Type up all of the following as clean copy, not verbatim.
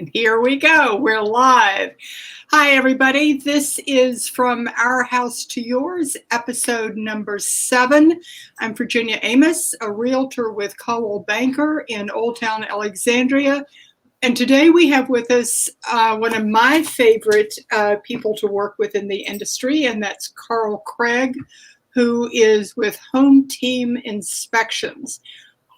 And here we go. We're live. Hi, everybody. This is From Our House to Yours, episode number 7. I'm Virginia Amos, a realtor with Coldwell Banker in Old Town Alexandria. And today we have with us one of my favorite people to work with in the industry, and that's Carl Craig, who is with HomeTeam Inspections.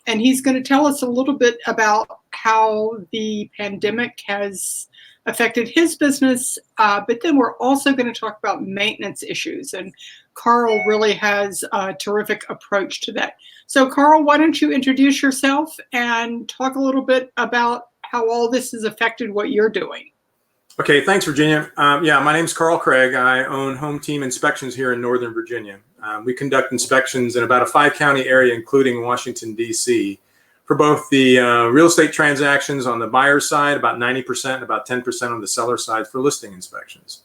And he's going to tell us a little bit about how the pandemic has affected his business, but then we're also going to talk about maintenance issues. And Carl really has a terrific approach to that. So Carl, why don't you introduce yourself and talk a little bit about how all this has affected what you're doing. Okay, thanks, Virginia. Yeah, my name's Carl Craig. I own HomeTeam Inspections here in Northern Virginia. We conduct inspections in about a 5-county area, including Washington, D.C., for both the real estate transactions on the buyer's side, about 90%, about 10% on the seller side for listing inspections.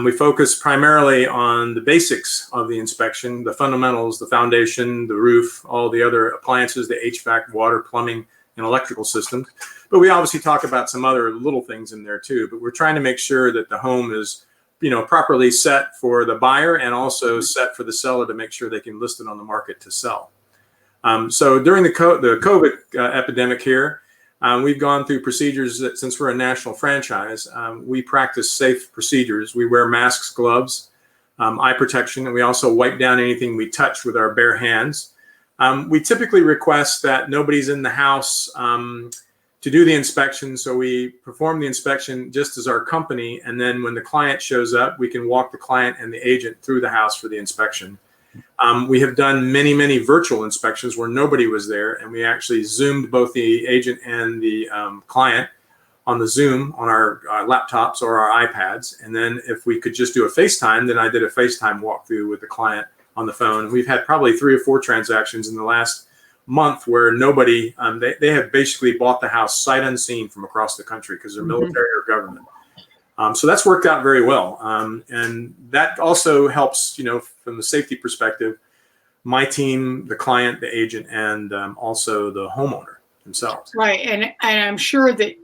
We focus primarily on the basics of the inspection, the fundamentals, the foundation, the roof, all the other appliances, the HVAC, water, plumbing, and electrical systems. But we obviously talk about some other little things in there too. But we're trying to make sure that the home is, properly set for the buyer and also set for the seller to make sure they can list it on the market to sell. So during the COVID epidemic here, we've gone through procedures that, since we're a national franchise, we practice safe procedures. We wear masks, gloves, eye protection, and we also wipe down anything we touch with our bare hands. We typically request that nobody's in the house to do the inspection. So we perform the inspection just as our company. And then when the client shows up, we can walk the client and the agent through the house for the inspection. We have done many, many virtual inspections where nobody was there. And we actually Zoomed both the agent and the client on the Zoom on our laptops or our iPads. And then if we could just do a FaceTime, then I did a FaceTime walkthrough with the client on the phone. We've had probably 3 or 4 transactions in the last month where nobody, they have basically bought the house sight unseen from across the country because they're military or government. So that's worked out very well. And that also helps, from the safety perspective, my team, the client, the agent, and also the homeowner themselves. Right. And I'm sure that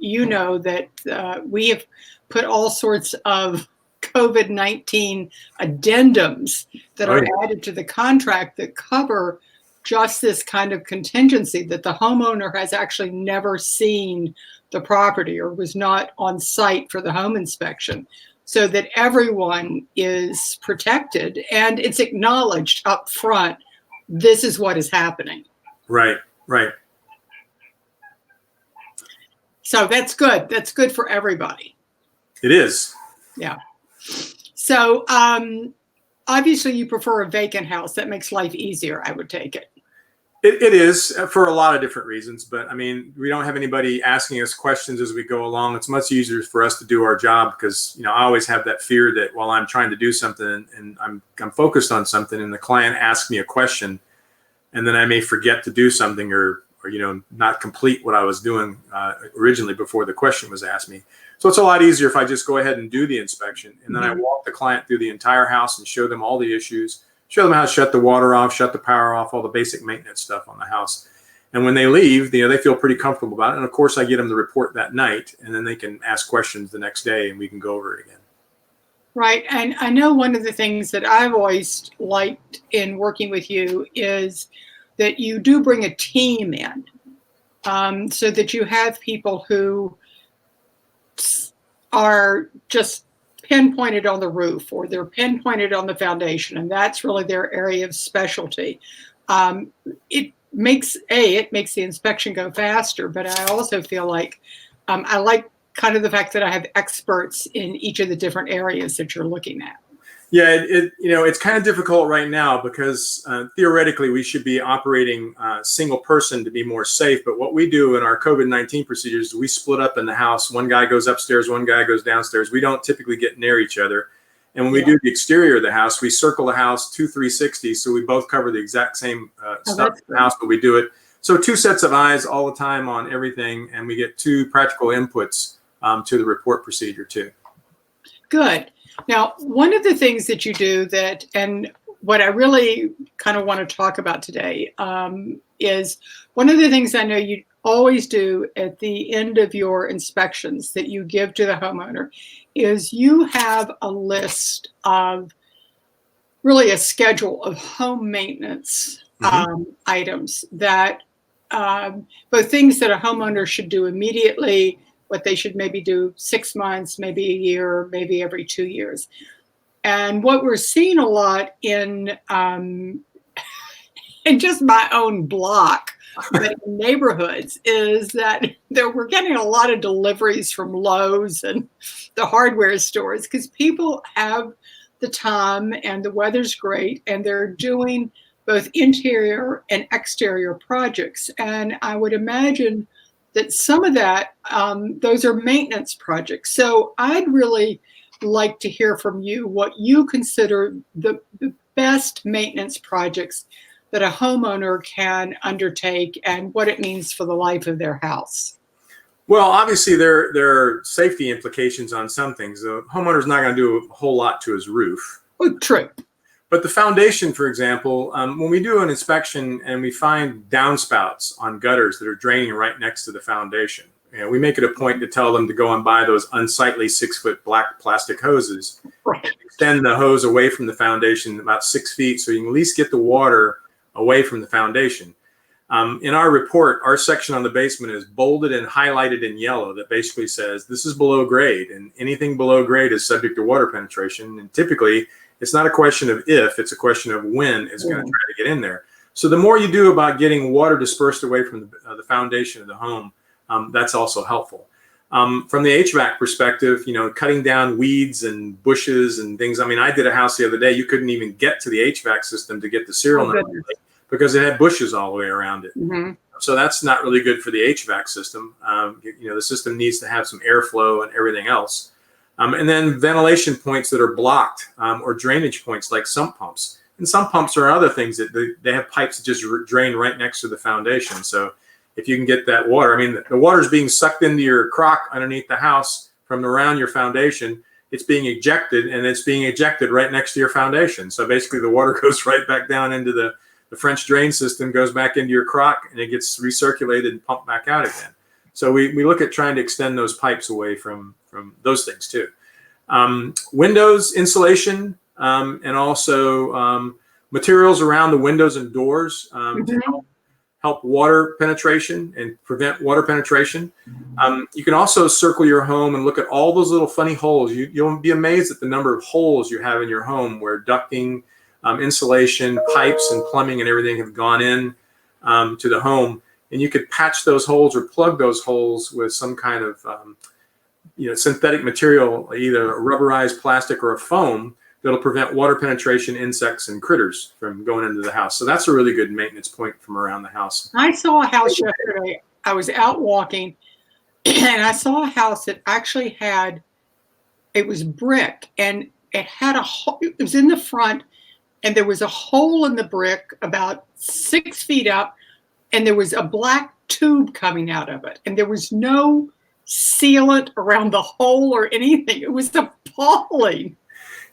that we have put all sorts of COVID-19 addendums that are added to the contract that cover just this kind of contingency, that the homeowner has actually never seen the property or was not on site for the home inspection, so that everyone is protected and it's acknowledged up front, this is what is happening. Right. So that's good. That's good for everybody. It is. Yeah. So obviously you prefer a vacant house. That makes life easier, I would take it. It is for a lot of different reasons, but I mean, we don't have anybody asking us questions as we go along. It's much easier for us to do our job because, I always have that fear that while I'm trying to do something and I'm focused on something and the client asks me a question and then I may forget to do something or not complete what I was doing originally before the question was asked me. So it's a lot easier if I just go ahead and do the inspection and then I walk the client through the entire house and show them all the issues, show them how to shut the water off, shut the power off, all the basic maintenance stuff on the house. And when they leave, they feel pretty comfortable about it. And of course, I get them the report that night, and then they can ask questions the next day, and we can go over it again. Right. And I know one of the things that I've always liked in working with you is that you do bring a team in, so that you have people who are just pinpointed on the roof or they're pinpointed on the foundation, and that's really their area of specialty. It makes the inspection go faster, but I also feel like I like kind of the fact that I have experts in each of the different areas that you're looking at. Yeah, it's kind of difficult right now because theoretically we should be operating single person to be more safe. But what we do in our COVID-19 procedures is we split up in the house. One guy goes upstairs, one guy goes downstairs. We don't typically get near each other. And when we do the exterior of the house, we circle the house 2 360s. So we both cover the exact same stuff in the house, but we do it. So 2 sets of eyes all the time on everything. And we get 2 practical inputs to the report procedure too. Good. Now, one of the things that you do and what I really kind of want to talk about today is one of the things I know you always do at the end of your inspections that you give to the homeowner is you have a list of really a schedule of home maintenance items that both things that a homeowner should do immediately, what they should maybe do 6 months, maybe a year, maybe every 2 years. And what we're seeing a lot in just my own block, but in neighborhoods, is that we're getting a lot of deliveries from Lowe's and the hardware stores because people have the time and the weather's great and they're doing both interior and exterior projects. And I would imagine that some of that, those are maintenance projects. So I'd really like to hear from you what you consider the best maintenance projects that a homeowner can undertake and what it means for the life of their house. Well, obviously there are safety implications on some things. The homeowner's not going to do a whole lot to his roof. Oh, true. But the foundation, for example, when we do an inspection and we find downspouts on gutters that are draining right next to the foundation, we make it a point to tell them to go and buy those unsightly 6-foot black plastic hoses. Right. Extend the hose away from the foundation about 6 feet so you can at least get the water away from the foundation. In our report, our section on the basement is bolded and highlighted in yellow that basically says this is below grade, and anything below grade is subject to water penetration. And typically, it's not a question of if, it's a question of when it's going to try to get in there. So the more you do about getting water dispersed away from the foundation of the home, that's also helpful. From the HVAC perspective, cutting down weeds and bushes and things. I mean, I did a house the other day. You couldn't even get to the HVAC system to get the serial number because it had bushes all the way around it. Mm-hmm. So that's not really good for the HVAC system. The system needs to have some airflow and everything else. And then ventilation points that are blocked or drainage points like sump pumps. And sump pumps are other things that they have pipes that just drain right next to the foundation. So if you can get that water, I mean, the water is being sucked into your crock underneath the house from around your foundation. It's being ejected, and it's being ejected right next to your foundation. So basically the water goes right back down into the French drain system, goes back into your crock, and it gets recirculated and pumped back out again. So we look at trying to extend those pipes away from those things too. Windows, insulation, and also materials around the windows and doors to help water penetration and prevent water penetration. You can also circle your home and look at all those little funny holes. You'll be amazed at the number of holes you have in your home where ducting, insulation, pipes, and plumbing and everything have gone in to the home. And you could patch those holes or plug those holes with some kind of synthetic material, either a rubberized plastic or a foam that'll prevent water penetration, insects, and critters from going into the house. So that's a really good maintenance point from around the house. I saw a house yesterday. I was out walking, and I saw a house that actually it was brick, and it had it was in the front, and there was a hole in the brick about 6 feet up, and there was a black tube coming out of it, and there was no sealant around the hole or anything. It was appalling.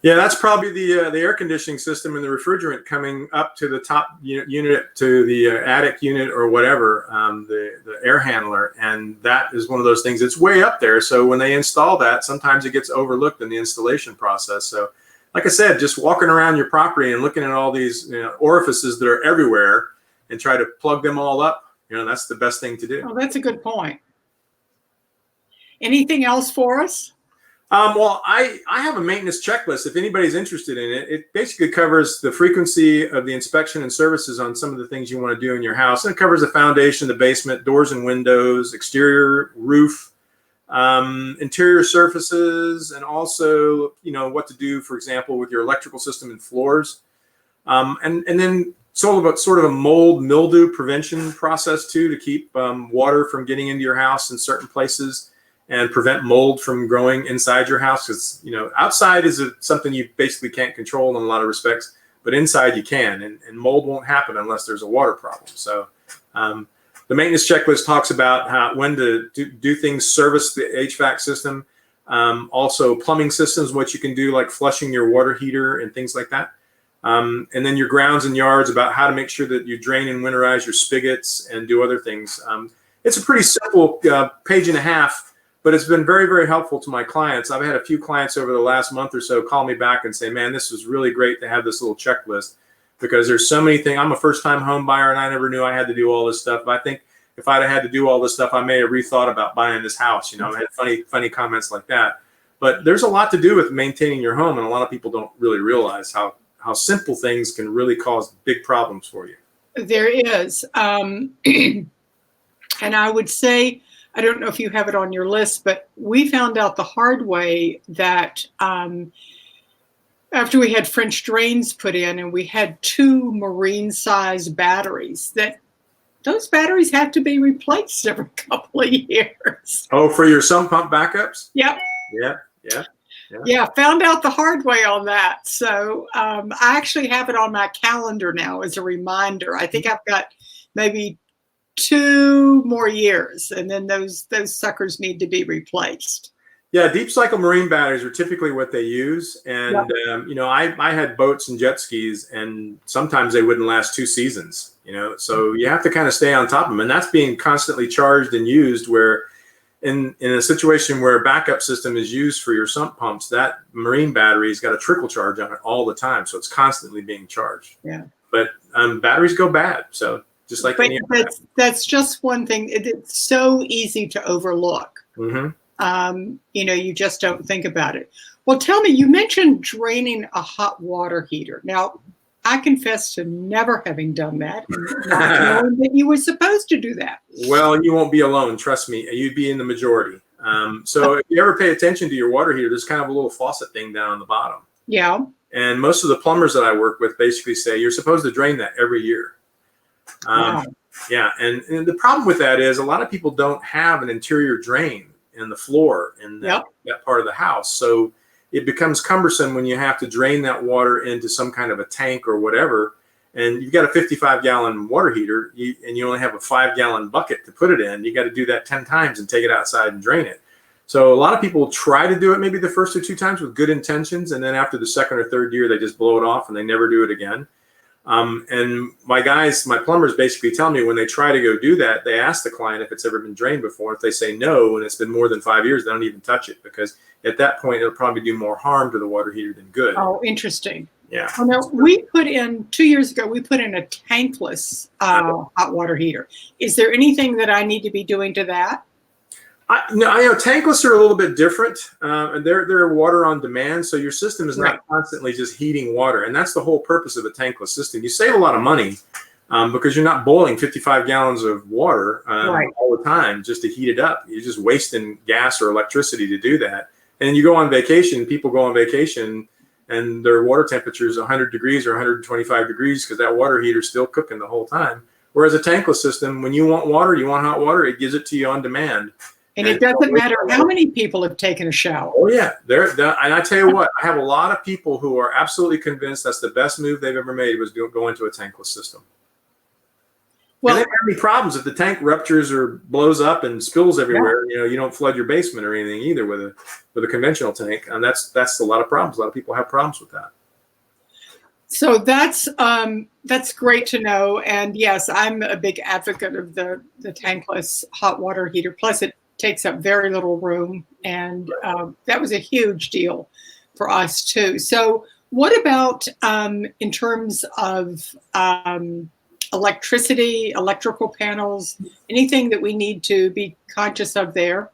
Yeah, that's probably the air conditioning system and the refrigerant coming up to the top unit, to the attic unit or whatever, the air handler. And that is one of those things that's way up there. So when they install that, sometimes it gets overlooked in the installation process. So like I said, just walking around your property and looking at all these orifices that are everywhere and try to plug them all up, that's the best thing to do. Oh, that's a good point. Anything else for us? Well, I have a maintenance checklist. If anybody's interested in it, it basically covers the frequency of the inspection and services on some of the things you want to do in your house. And it covers the foundation, the basement, doors and windows, exterior, roof, interior surfaces, and also, what to do, for example, with your electrical system and floors. And then sort of a mold mildew prevention process too, to keep water from getting into your house in certain places and prevent mold from growing inside your house. Because outside is something you basically can't control in a lot of respects, but inside you can, and mold won't happen unless there's a water problem. So the maintenance checklist talks about when to do things, service the HVAC system, also plumbing systems, what you can do, like flushing your water heater and things like that. And then your grounds and yards, about how to make sure that you drain and winterize your spigots and do other things. It's a pretty simple page and a half, but it's been very, very helpful to my clients. I've had a few clients over the last month or so call me back and say, man, this was really great to have this little checklist, because there's so many things. I'm a first-time home buyer, and I never knew I had to do all this stuff. But I think if I'd have had to do all this stuff, I may have rethought about buying this house. You know, I had funny comments like that. But there's a lot to do with maintaining your home, and a lot of people don't really realize how simple things can really cause big problems for you. There is. And I would say, I don't know if you have it on your list, but we found out the hard way that after we had French drains put in and we had 2 marine-sized batteries, that those batteries have to be replaced every couple of years. Oh, for your sump pump backups? Yep. Yeah. Found out the hard way on that. So I actually have it on my calendar now as a reminder. I think I've got maybe 2 more years, and then those suckers need to be replaced. Yeah, deep cycle marine batteries are typically what they use. And, you know, I had boats and jet skis, and sometimes they wouldn't last 2 seasons, you know, so you have to kind of stay on top of them. And that's being constantly charged and used, where in a situation where a backup system is used for your sump pumps, that marine battery's got a trickle charge on it all the time. So it's constantly being charged. Yeah. But batteries go bad. So just like that's just one thing. It's so easy to overlook. Mm-hmm. You know, you just don't think about it. Well, tell me, you mentioned draining a hot water heater. Now, I confess to never having done that, and not knowing that you were supposed to do that. Well, you won't be alone. Trust me. You'd be in the majority. So if you ever pay attention to your water heater, there's kind of a little faucet thing down on the bottom. Yeah. And most of the plumbers that I work with basically say you're supposed to drain that every year. Wow. Yeah. And the problem with that is a lot of people don't have an interior drain in the floor in that part of the house. So it becomes cumbersome when you have to drain that water into some kind of a tank or whatever. And you've got a 55-gallon water heater, and you only have a 5-gallon bucket to put it in. You got to do that 10 times and take it outside and drain it. So a lot of people try to do it maybe the first or 2 times with good intentions, and then after the 2nd or 3rd year, they just blow it off and they never do it again. And my plumbers basically tell me when they try to go do that, they ask the client if it's ever been drained before. If they say no, and it's been more than 5 years, they don't even touch it, because at that point, it'll probably do more harm to the water heater than good. Oh, interesting. Yeah. Well, now, we put in 2 years ago, we put in a tankless hot water heater. Is there anything that I need to be doing to that? No, I know tankless are a little bit different, and they're water on demand, so your system is not constantly just heating water, and that's the whole purpose of a tankless system. You save a lot of money because you're not boiling 55 gallons of water all the time just to heat it up. You're just wasting gas or electricity to do that. And you go on vacation, people go on vacation, and their water temperature is 100 degrees or 125 degrees because that water heater's still cooking the whole time. Whereas a tankless system, when you want water, you want hot water, it gives it to you on demand. And it doesn't matter how many people have taken a shower. Oh, yeah. And I tell you what, I have a lot of people who are absolutely convinced that's the best move they've ever made was go into a tankless system. Well, and they don't have any problems if the tank ruptures or blows up and spills everywhere. You know, you don't flood your basement or anything either with a conventional tank. And that's a lot of problems. A lot of people have problems with that. So that's great to know. And yes, I'm a big advocate of the tankless hot water heater. Plus, it takes up very little room, and that was a huge deal for us too. So what about in terms of electricity, electrical panels, anything that we need to be conscious of there?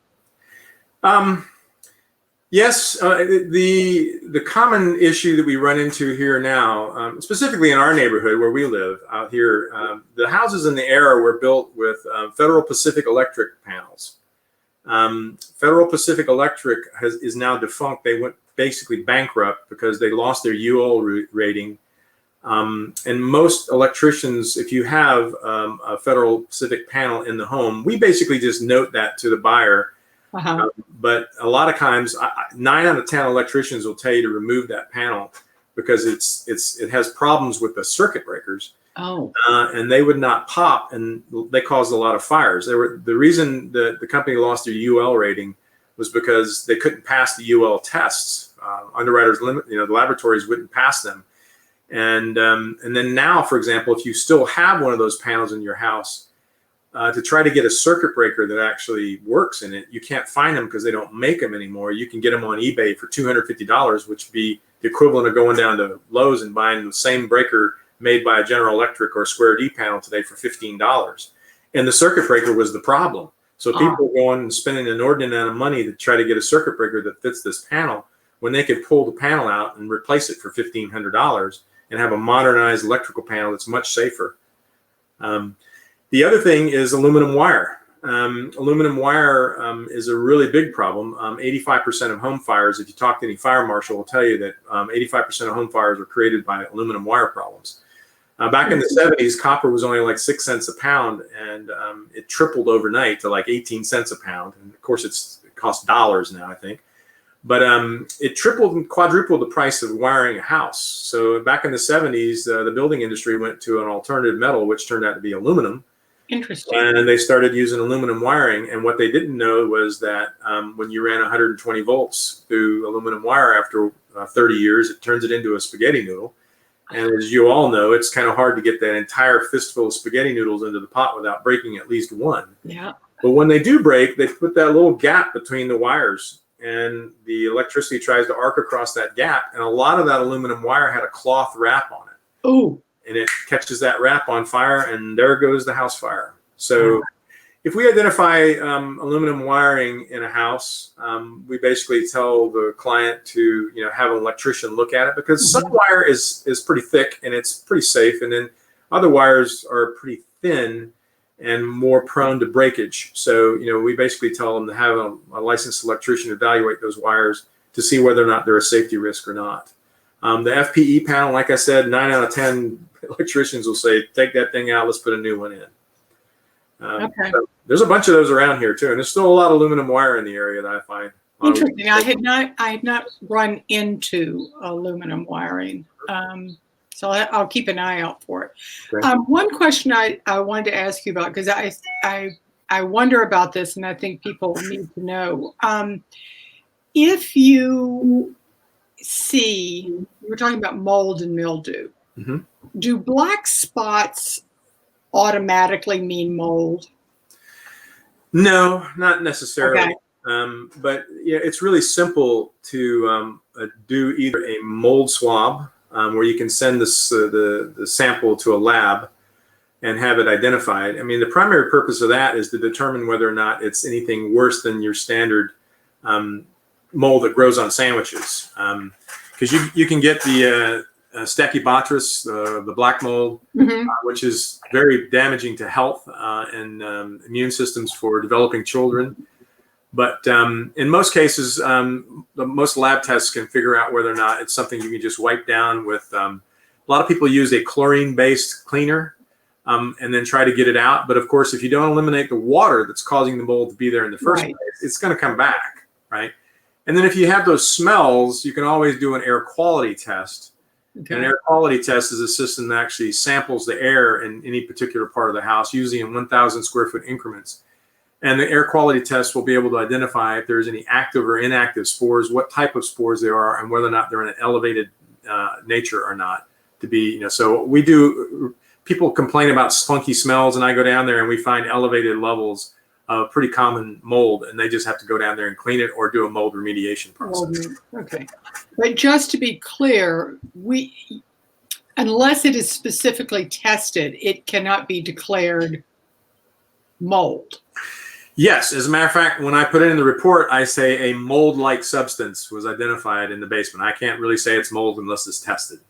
Yes, the common issue that we run into here now, specifically in our neighborhood where we live out here, the houses in the area were built with Federal Pacific Electric panels. Federal Pacific Electric is now defunct. They went basically bankrupt because they lost their UL rating. And most electricians, if you have a Federal Pacific panel in the home, we basically just note that to the buyer. But a lot of times, 9 out of 10 electricians will tell you to remove that panel because it has problems with the circuit breakers. Oh. And they would not pop, and they caused a lot of fires. The reason the company lost their UL rating was because they couldn't pass the UL tests. Underwriters limit, the laboratories wouldn't pass them. And then now, for example, if you still have one of those panels in your house, to try to get a circuit breaker that actually works in it. You can't find them because they don't make them anymore. You can get them on eBay for $250, which would be the equivalent of going down to Lowe's and buying the same breaker made by a General Electric or a Square D panel today for $15. And the circuit breaker was the problem. So people are going and spending an inordinate amount of money to try to get a circuit breaker that fits this panel when they could pull the panel out and replace it for $1,500 and have a modernized electrical panel that's much safer. The other thing is aluminum wire. Aluminum wire is a really big problem. 85% of home fires, if you talk to any fire marshal, will tell you that 85% of home fires were created by aluminum wire problems. Back in the 70s, copper was only like 6 cents a pound, and it tripled overnight to like 18 cents a pound. And of course, it costs dollars now, I think. But it tripled and quadrupled the price of wiring a house. So back in the 70s, the building industry went to an alternative metal, which turned out to be aluminum. Interesting. And they started using aluminum wiring. And what they didn't know was that when you ran 120 volts through aluminum wire after 30 years, it turns it into a spaghetti noodle. And as you all know, it's kind of hard to get that entire fistful of spaghetti noodles into the pot without breaking at least one. Yeah. But when they do break, they put that little gap between the wires, and the electricity tries to arc across that gap. And a lot of that aluminum wire had a cloth wrap on it. Ooh. And it catches that wrap on fire, and there goes the house fire. So if we identify aluminum wiring in a house, we basically tell the client to have an electrician look at it, because some wire is pretty thick and it's pretty safe, and then other wires are pretty thin and more prone to breakage. So we basically tell them to have a licensed electrician evaluate those wires to see whether or not they're a safety risk or not. The FPE panel, like I said, 9 out of 10 electricians will say, take that thing out, let's put a new one in. Okay. So there's a bunch of those around here too, and there's still a lot of aluminum wire in the area that I find. Interesting. I had not run into aluminum wiring, so I'll keep an eye out for it. Okay. One question I wanted to ask you about, because I wonder about this, and I think people need to know. If you see, we're talking about mold and mildew. Mm-hmm. Do black spots automatically mean mold? No, not necessarily. Okay. But it's really simple to do either a mold swab, where you can send the sample to a lab and have it identified. I mean, the primary purpose of that is to determine whether or not it's anything worse than your standard mold that grows on sandwiches. Because you can get the Stachybotrys, the black mold, which is very damaging to health and immune systems for developing children. But in most cases, most lab tests can figure out whether or not it's something you can just wipe down with. A lot of people use a chlorine-based cleaner and then try to get it out. But of course, if you don't eliminate the water that's causing the mold to be there in the first place, it's going to come back, right? And then if you have those smells, you can always do an air quality test. Okay. An air quality test is a system that actually samples the air in any particular part of the house, usually in 1,000 square foot increments. And the air quality test will be able to identify if there's any active or inactive spores, what type of spores there are, and whether or not they're in an elevated nature or not. To be, so we do. People complain about funky smells, and I go down there and we find elevated levels of pretty common mold, and they just have to go down there and clean it or do a mold remediation process. Okay, but just to be clear, unless it is specifically tested, it cannot be declared mold. Yes, as a matter of fact, when I put it in the report, I say a mold-like substance was identified in the basement. I can't really say it's mold unless it's tested.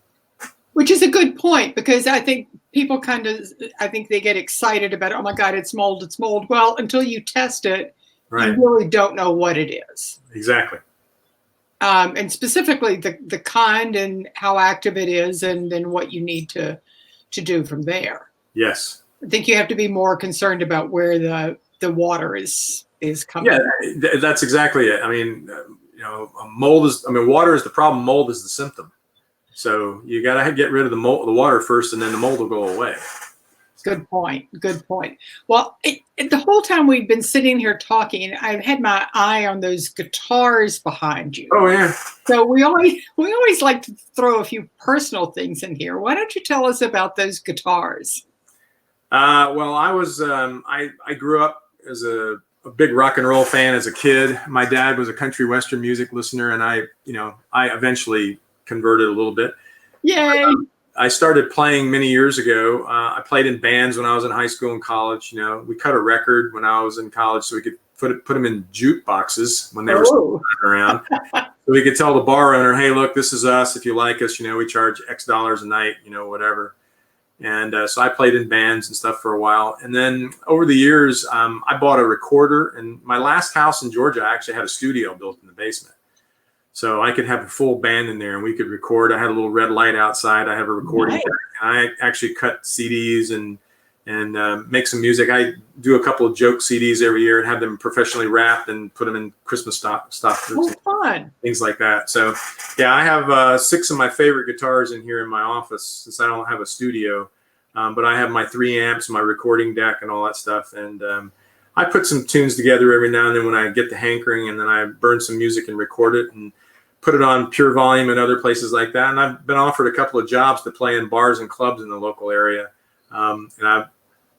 Which is a good point, because I think people I think they get excited about, oh my God, it's mold, it's mold. Well, until you test it, you really don't know what it is. Exactly. And specifically the kind and how active it is, and then what you need to do from there. Yes. I think you have to be more concerned about where the water is coming. Yeah, that's exactly it. I mean, water is the problem. Mold is the symptom. So you got to get rid of the water first, and then the mold will go away. Good point. Good point. Well, the whole time we've been sitting here talking, I've had my eye on those guitars behind you. Oh yeah. So we always like to throw a few personal things in here. Why don't you tell us about those guitars? Well, I grew up as a big rock and roll fan as a kid. My dad was a country western music listener, and I eventually converted a little bit. Yay! I started playing many years ago. I played in bands when I was in high school and college. We cut a record when I was in college so we could put them in jukeboxes when they were still around. So we could tell the bar owner, hey, look, this is us. If you like us, we charge X dollars a night, whatever. And so I played in bands and stuff for a while. And then over the years, I bought a recorder. And my last house in Georgia, I actually had a studio built in the basement. So I could have a full band in there and we could record. I had a little red light outside. I have a recording deck. I actually cut CDs and make some music. I do a couple of joke CDs every year and have them professionally wrapped and put them in Christmas stuff. Oh, fun. Things like that. So yeah, I have 6 of my favorite guitars in here in my office since I don't have a studio. But I have my 3 amps, my recording deck and all that stuff. And I put some tunes together every now and then when I get the hankering, and then I burn some music and record it and put it on Pure Volume and other places like that. And I've been offered a couple of jobs to play in bars and clubs in the local area. And I've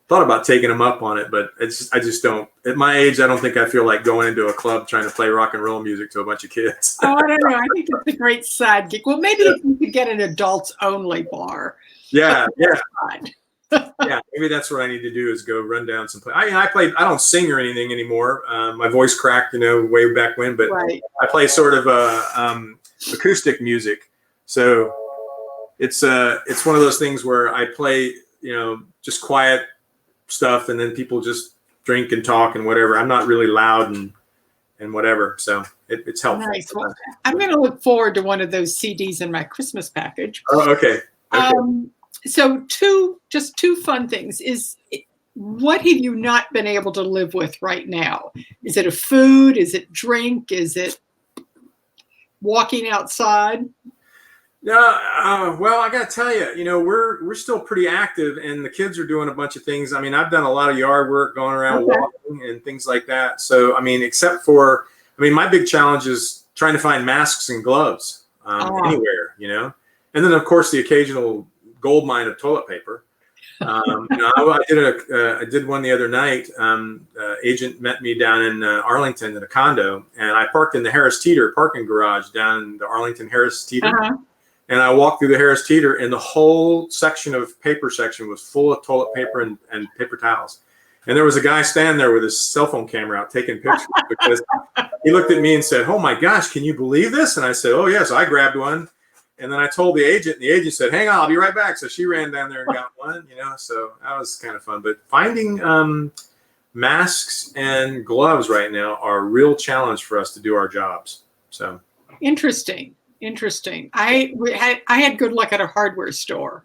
thought about taking them up on it, but I just don't. At my age, I don't think I feel like going into a club trying to play rock and roll music to a bunch of kids. Oh, I don't know. I think it's a great side gig. Well, maybe if you could get an adults only bar. Yeah. Yeah, maybe that's what I need to do is go run down some play. I don't sing or anything anymore. My voice cracked, way back when, but I play sort of acoustic music. So it's one of those things where I play, just quiet stuff, and then people just drink and talk and whatever. I'm not really loud and whatever. So it's helpful. Nice. Well, I'm going to look forward to one of those CDs in my Christmas package. Oh, okay. So two fun things is, what have you not been able to live with right now? Is it a food? Is it drink? Is it walking outside? Yeah. Well, I got to tell you, we're still pretty active, and the kids are doing a bunch of things. I mean, I've done a lot of yard work, going around walking and things like that. So, I mean, my big challenge is trying to find masks and gloves anywhere, and then of course the occasional gold mine of toilet paper. I did one the other night. Agent met me down in Arlington at a condo, and I parked in the Harris Teeter parking garage down in the Arlington Harris Teeter. And I walked through the Harris Teeter, and the whole paper section was full of toilet paper and paper towels. And there was a guy standing there with his cell phone camera out taking pictures because he looked at me and said, "Oh my gosh, can you believe this?" And I said, "Oh yes." I grabbed one. And then I told the agent, and the agent said, "Hang on, I'll be right back." So she ran down there and got one, so that was kind of fun. But finding masks and gloves right now are a real challenge for us to do our jobs. So interesting. I had good luck at a hardware store.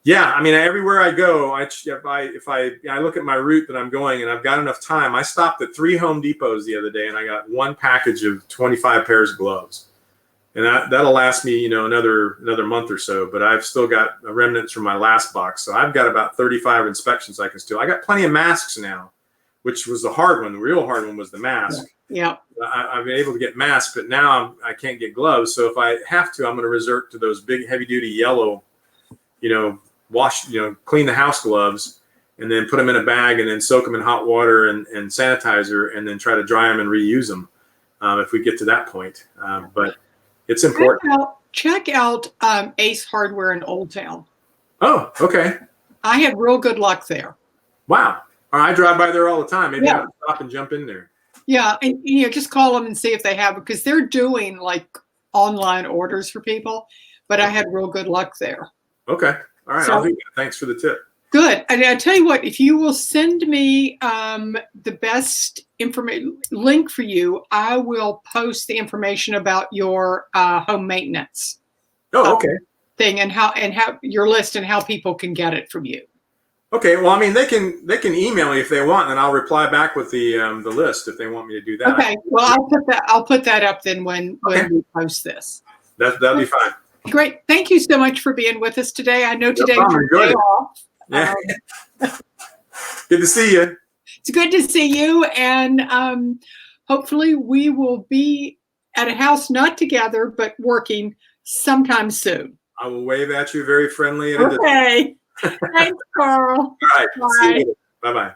Yeah, I mean, everywhere I go, if I look at my route that I'm going and I've got enough time, I stopped at 3 Home Depots the other day and I got one package of 25 pairs of gloves. And that'll last me, another month or so. But I've still got remnants from my last box. So I've got about 35 inspections I can still. I got plenty of masks now, which was the hard one. The real hard one was the mask. Yeah. I've been able to get masks, but now I can't get gloves. So if I have to, I'm going to resort to those big, heavy-duty yellow, clean the house gloves, and then put them in a bag and then soak them in hot water and sanitizer, and then try to dry them and reuse them if we get to that point. But it's important. Check out Ace Hardware in Old Town. Oh, okay. I had real good luck there. Wow. I drive by there all the time. Maybe I'll stop and jump in there. Yeah, and just call them and see if they have it, because they're doing like online orders for people. But I had real good luck there. Okay. All right. I'll do that. Thanks for the tip. Good. And I tell you what, if you will send me the best information link for you, I will post the information about your home maintenance. Oh, okay. Thing and how your list and how people can get it from you. Okay. Well, I mean, they can email me if they want, and I'll reply back with the list if they want me to do that. Okay. Well, I'll put that up then when we post this. That'll be fine. Great. Thank you so much for being with us today. I know today is your day off. Yeah. Good to see you. It's good to see you. And hopefully we will be at a house, not together, but working sometime soon. I will wave at you very friendly. Okay. Thanks, Carl. All right. See you Bye. later. Bye-bye.